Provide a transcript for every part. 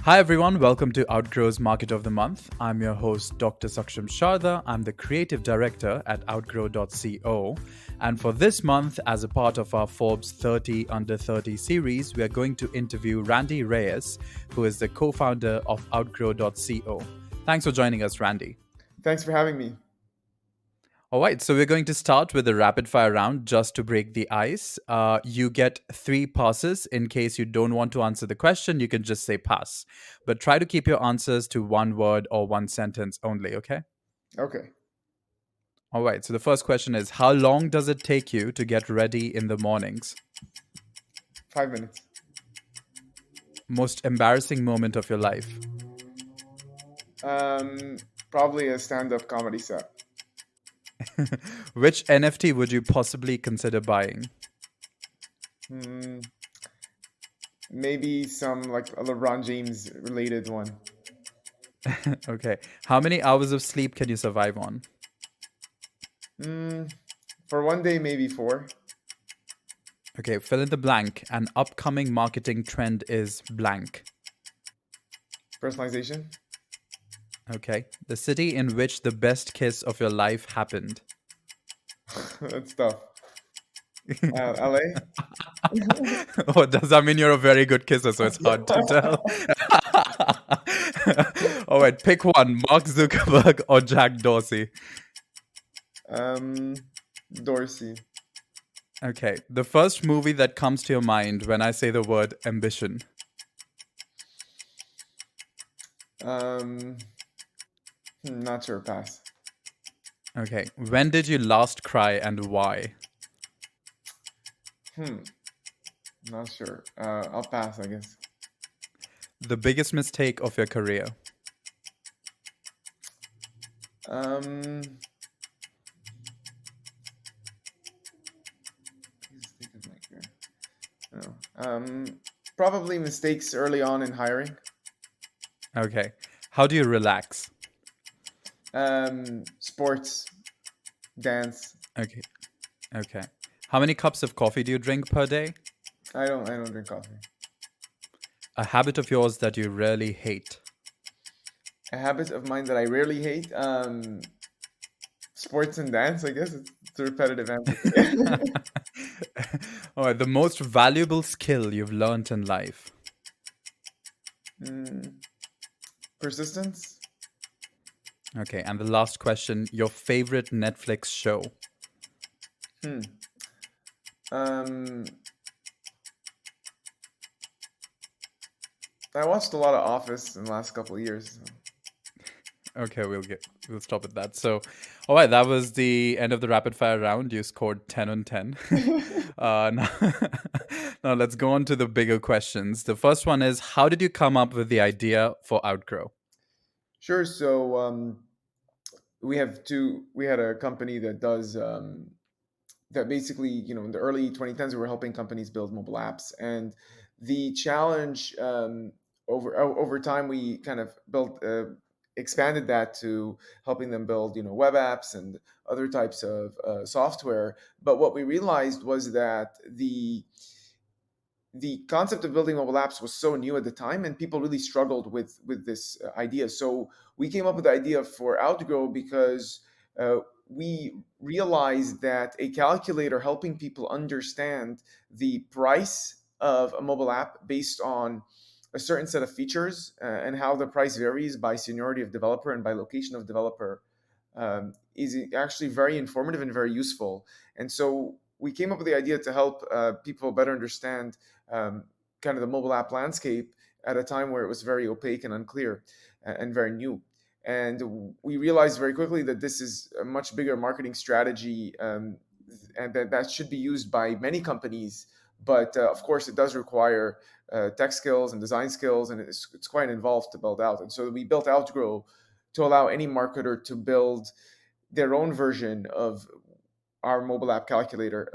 Hi everyone, welcome to Outgrow's Market of the Month. I'm your host, Dr. Saksham Sharda. I'm the creative director at outgrow.co. And for this month, as a part of our Forbes 30 Under 30 series, we are going to interview Randy Rayess, who is the co founder of outgrow.co. Thanks for joining us, Randy. Thanks for having me. All right, so we're going to start with a rapid fire round just to break the ice. You get three passes. In case you don't want to answer the question, you can just say pass. But try to keep your answers to one word or one sentence only, okay? Okay, All right, so the first question is: how long does it take you to get ready in the mornings? 5 minutes. Most embarrassing moment of your life? Um, Probably a stand-up comedy set. Which NFT would you possibly consider buying? Hmm, Maybe some like a LeBron James related one. Okay. How many hours of sleep can you survive on? Hmm, for one day, maybe four. Okay, fill in the blank. An upcoming marketing trend is blank. Personalization. Okay. The city in which the best kiss of your life happened. That's tough. LA. Oh, does that mean you're a very good kisser? So it's hard to tell. All right, pick one: Mark Zuckerberg or Jack Dorsey. um, Dorsey. Okay, the first movie that comes to your mind when I say the word ambition. Um, Not sure. Pass. Okay, when did you last cry and why? Hmm, Not sure. I'll pass, I guess. The biggest mistake of your career. Um, Please think of my career. No. Probably mistakes early on in hiring. Okay, how do you relax? Sports, dance. Okay, okay. How many cups of coffee do you drink per day? I don't drink coffee. A habit of yours that you really hate. A habit of mine that I rarely hate. Sports and dance. I guess it's a repetitive answer. All right, the most valuable skill you've learned in life. Mm, Persistence. Okay, and the last question: your favorite Netflix show. Hmm. Um, I watched a lot of Office in the last couple of years. Okay, we'll stop at that. So, all right, that was the end of the rapid fire round. You scored 10 on 10. Now, now let's go on to the bigger questions. The first one is: how did you come up with the idea for Outgrow? Sure. So we had a company that does that basically, in the early 2010s, we were helping companies build mobile apps. And the challenge, over time, we kind of built, expanded that to helping them build, web apps and other types of software. But what we realized was that the concept of building mobile apps was so new at the time, and people really struggled with this idea. So we came up with the idea for Outgrow because we realized that a calculator helping people understand the price of a mobile app based on a certain set of features, and how the price varies by seniority of developer and by location of developer, is actually very informative and very useful. And so we came up with the idea to help people better understand, um, kind of the mobile app landscape at a time where it was very opaque and unclear, and very new. And we realized very quickly that this is a much bigger marketing strategy, and that should be used by many companies. But of course, it does require tech skills and design skills, and it's quite involved to build out. And so we built Outgrow to allow any marketer to build their own version of our mobile app calculator,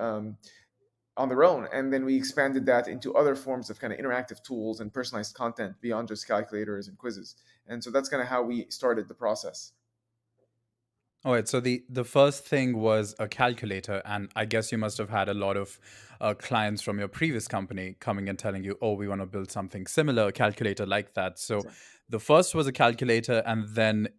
on their own. And then we expanded that into other forms of kind of interactive tools and personalized content beyond just calculators and quizzes. And so that's kind of how we started the process. All right. So the first thing was a calculator, and I guess you must have had a lot of clients from your previous company coming and telling you, "Oh, we want to build something similar, a calculator like that." So the first was a calculator, and then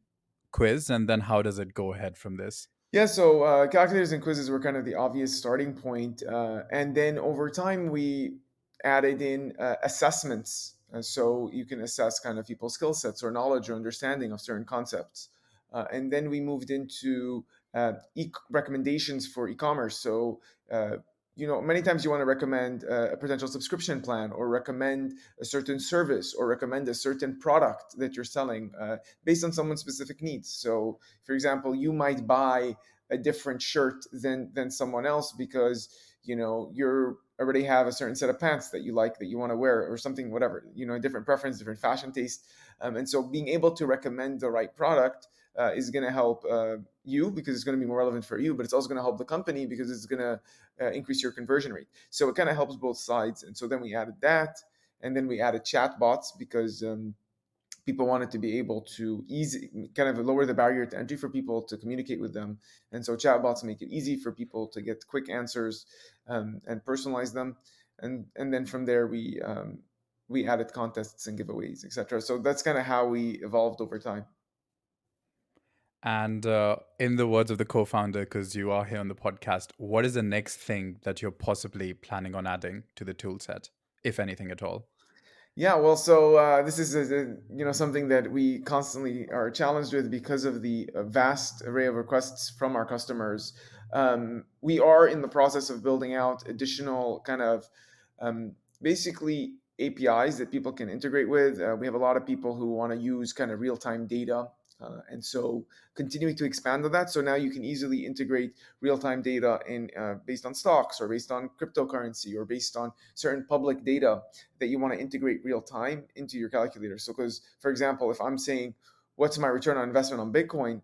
quiz, and then how does it go ahead from this? Yeah, so calculators and quizzes were kind of the obvious starting point. And then over time, we added in assessments. So you can assess kind of people's skill sets or knowledge or understanding of certain concepts. And then we moved into recommendations for e-commerce. So, many times you want to recommend a potential subscription plan or recommend a certain service or recommend a certain product that you're selling based on someone's specific needs. So, for example, you might buy a different shirt than someone else because you're already have a certain set of pants that you like that you want to wear or something, whatever, a different preference, different fashion taste. And so being able to recommend the right product is going to help you because it's going to be more relevant for you, but it's also going to help the company because it's going to increase your conversion rate. So it kind of helps both sides. And so then we added that, and then we added chat bots because people wanted to be able to easy kind of lower the barrier to entry for people to communicate with them. And so chatbots make it easy for people to get quick answers and personalize them. And then from there we added contests and giveaways, etc. So that's kind of how we evolved over time. And in the words of the co-founder, because you are here on the podcast, what is the next thing that you're possibly planning on adding to the tool set, if anything at all? Yeah, well, so this is something that we constantly are challenged with because of the vast array of requests from our customers. We are in the process of building out additional kind of basically APIs that people can integrate with. We have a lot of people who want to use kind of real time data. And so continuing to expand on that. So now you can easily integrate real time data in based on stocks or based on cryptocurrency or based on certain public data that you want to integrate real time into your calculator. So, because for example, if I'm saying, what's my return on investment on Bitcoin,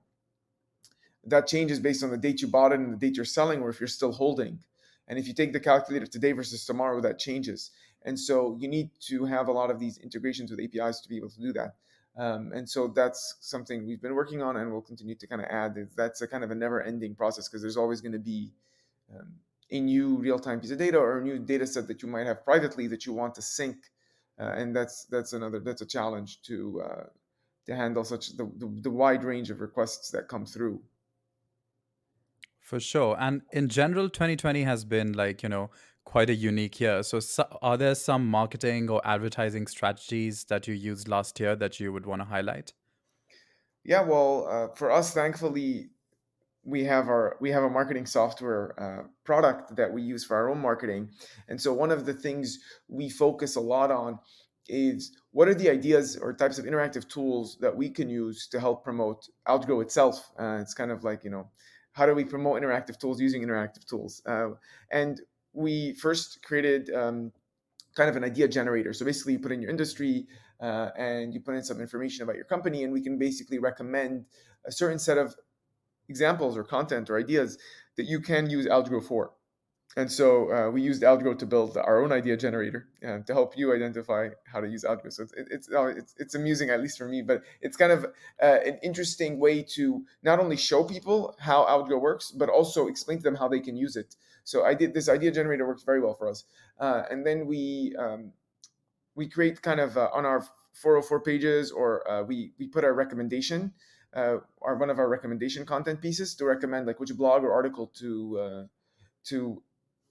that changes based on the date you bought it and the date you're selling, or if you're still holding. And if you take the calculator today versus tomorrow, that changes. And so you need to have a lot of these integrations with APIs to be able to do that. And so that's something we've been working on and we'll continue to kind of add. That's a kind of a never ending process because there's always going to be um, a new real-time piece of data or a new data set that you might have privately that you want to sync, and that's a challenge to handle such the wide range of requests that come through. For sure. And in general, 2020 has been like, quite a unique year. So, are there some marketing or advertising strategies that you used last year that you would want to highlight? Yeah, well, for us, thankfully, we have a marketing software product that we use for our own marketing. And so one of the things we focus a lot on is what are the ideas or types of interactive tools that we can use to help promote Outgrow itself. It's kind of like, how do we promote interactive tools using interactive tools? And we first created kind of an idea generator. So basically, you put in your industry and you put in some information about your company, and we can basically recommend a certain set of examples or content or ideas that you can use Algro for. And so we used Algro to build our own idea generator to help you identify how to use Algro. So it's amusing, at least for me, but it's kind of an interesting way to not only show people how Algro works, but also explain to them how they can use it. So I did this idea generator works very well for us, and then we create kind of on our 404 pages, or we put our recommendation, or one of our recommendation content pieces to recommend like which blog or article to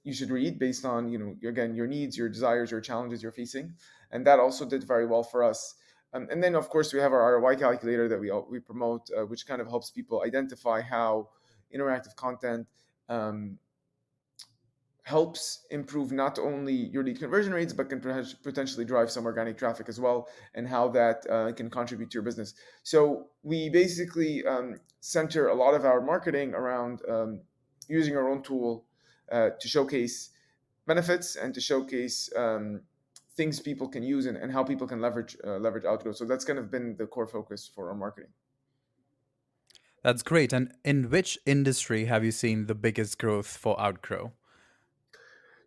you should read based on again your needs, your desires, your challenges you're facing, and that also did very well for us. And then of course we have our ROI calculator that we promote, which kind of helps people identify how interactive content um, helps improve not only your lead conversion rates, but can potentially drive some organic traffic as well, and how that can contribute to your business. So we basically center a lot of our marketing around using our own tool to showcase benefits and to showcase things people can use, and how people can leverage Outgo. So that's kind of been the core focus for our marketing. That's great. And in which industry have you seen the biggest growth for Outgrow?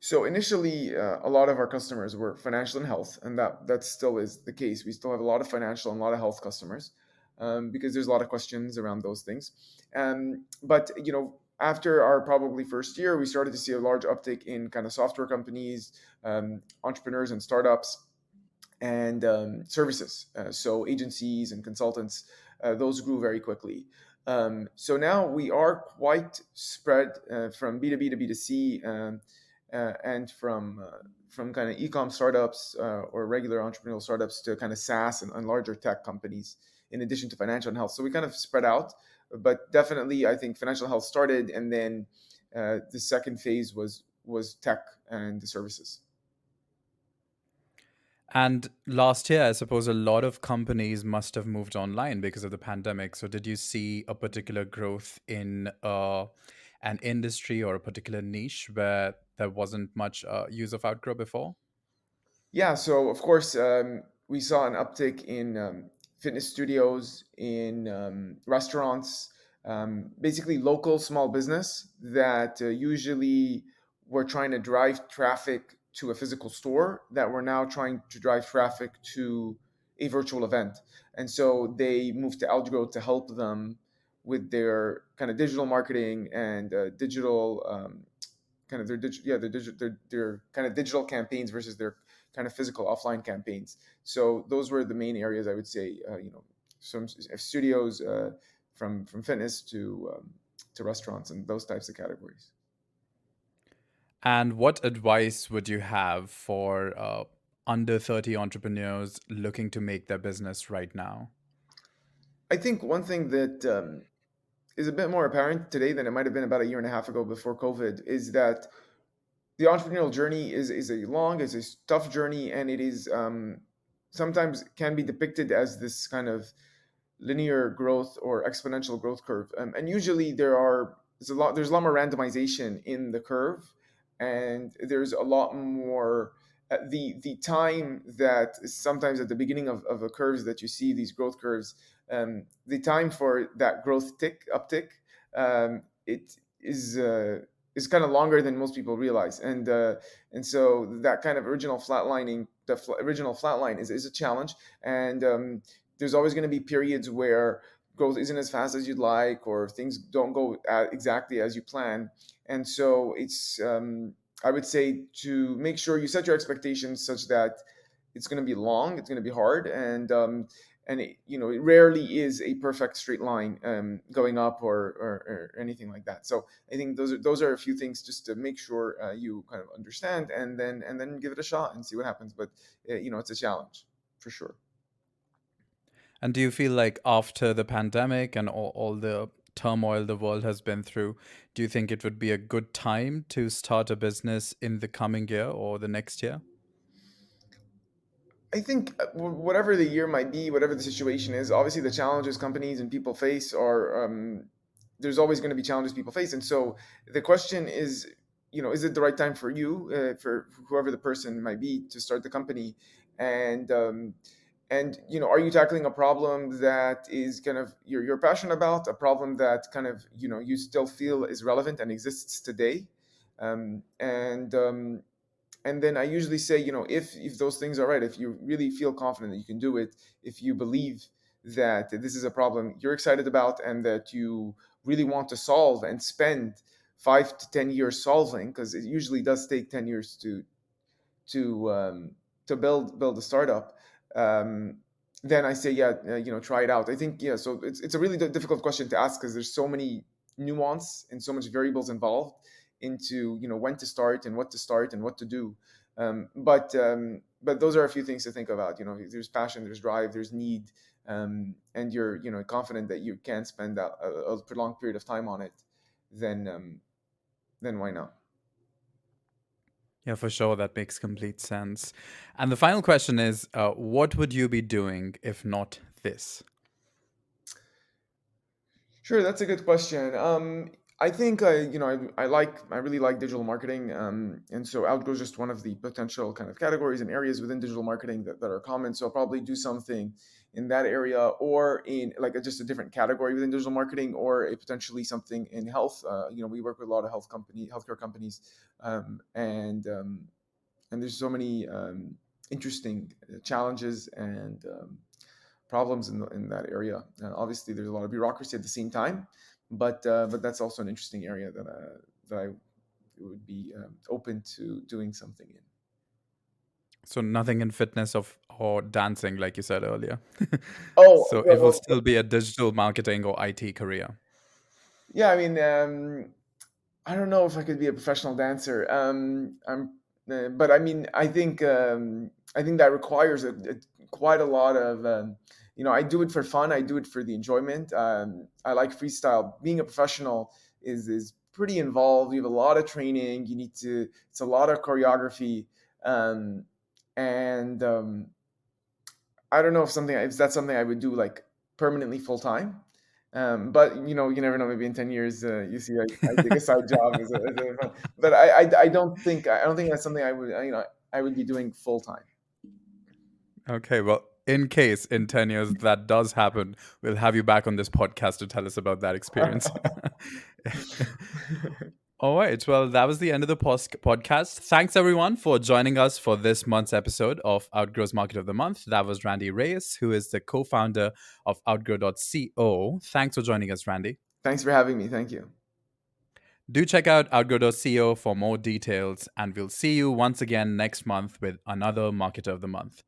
So initially, a lot of our customers were financial and health, and that still is the case. We still have a lot of financial and a lot of health customers. because there's a lot of questions around those things. But after our probably first year, we started to see a large uptick in kind of software companies, entrepreneurs and startups, and services. So agencies and consultants, those grew very quickly. So now we are quite spread from B2B to B2C, and from kind of e-com startups or regular entrepreneurial startups to kind of SaaS and larger tech companies, in addition to financial and health. So we kind of spread out, but definitely I think financial health started, and then the second phase was tech and the services. And last year, I suppose a lot of companies must have moved online because of the pandemic. So, did you see a particular growth in an industry or a particular niche where there wasn't much use of Outgrow before? Yeah, so of course, we saw an uptick in fitness studios, in restaurants, basically local small business that usually were trying to drive traffic to a physical store that were now trying to drive traffic to a virtual event. And so they moved to Algro to help them with their kind of digital marketing and digital kind of their kind of digital campaigns versus their kind of physical offline campaigns. So those were the main areas I would say. Some studios, from fitness to restaurants and those types of categories. And what advice would you have for under 30 entrepreneurs looking to make their business right now? I think one thing that is a bit more apparent today than it might have been about a year and a half ago before COVID is that the entrepreneurial journey is a long, is a tough journey, and it is sometimes can be depicted as this kind of linear growth or exponential growth curve. And usually there's a lot more randomization in the curve, and there's a lot more the time that is sometimes at the beginning of the curves that you see these growth curves, the time for that growth uptick, it is kind of longer than most people realize, and so that kind of original flatlining, original flatline is a challenge. And there's always going to be periods where growth isn't as fast as you'd like, or things don't go exactly as you plan. And so it's I would say to make sure you set your expectations such that it's going to be long, it's going to be hard, and it rarely is a perfect straight line going up or anything like that. So I think those are a few things just to make sure you kind of understand, and then give it a shot and see what happens. But it's a challenge for sure. And do you feel like after the pandemic and all the turmoil the world has been through, do you think it would be a good time to start a business in the coming year or the next year? I think whatever the year might be, whatever the situation is, obviously the challenges companies and people face are there's always going to be challenges people face. And so the question is, is it the right time for you, for whoever the person might be, to start the company? And are you tackling a problem that is kind of you're passionate about, a problem that kind of you still feel is relevant and exists today? And then I usually say, if those things are right, if you really feel confident that you can do it, if you believe that this is a problem you're excited about and that you really want to solve and spend 5 to 10 years solving, because it usually does take 10 years to to build a startup. Um, then I say, yeah, try it out. I think, yeah. So it's a really difficult question to ask because there's so many nuance and so much variables involved into when to start and what to start and what to do. But those are a few things to think about. There's passion, there's drive, there's need, and you're confident that you can spend a prolonged period of time on it. Then then why not? Yeah, for sure. That makes complete sense. And the final question is what would you be doing if not this? Sure, that's a good question. I think I really like digital marketing, and so Outgo is just one of the potential kind of categories and areas within digital marketing that are common. So I'll probably do something in that area, or in like just a different category within digital marketing, or potentially something in health. We work with a lot of healthcare companies, and there's so many interesting challenges problems in that area. Obviously, there's a lot of bureaucracy at the same time, but that's also an interesting area that I would be open to doing something in. So nothing in fitness of or dancing, like you said earlier. Oh, So it will well, still be a digital marketing or IT career. yeah. I mean, I don't know if I could be a professional dancer. But I mean, I think that requires quite a lot of. I do it for fun. I do it for the enjoyment. I like freestyle. Being a professional is pretty involved. You have a lot of training. You need to. It's a lot of choreography, um, and I don't know if that's something I would do like permanently full time. But you never know. Maybe in 10 years, you see, I take a side job as a fun. But I don't think that's something I would I would be doing full time. Okay, well, in case in 10 years that does happen, we'll have you back on this podcast to tell us about that experience. All right. Well, that was the end of the podcast. Thanks, everyone, for joining us for this month's episode of Outgrow's Market of the Month. That was Randy Rayess, who is the co founder of Outgrow.co. Thanks for joining us, Randy. Thanks for having me. Thank you. Do check out Outgrow.co for more details, and we'll see you once again next month with another Marketer of the Month.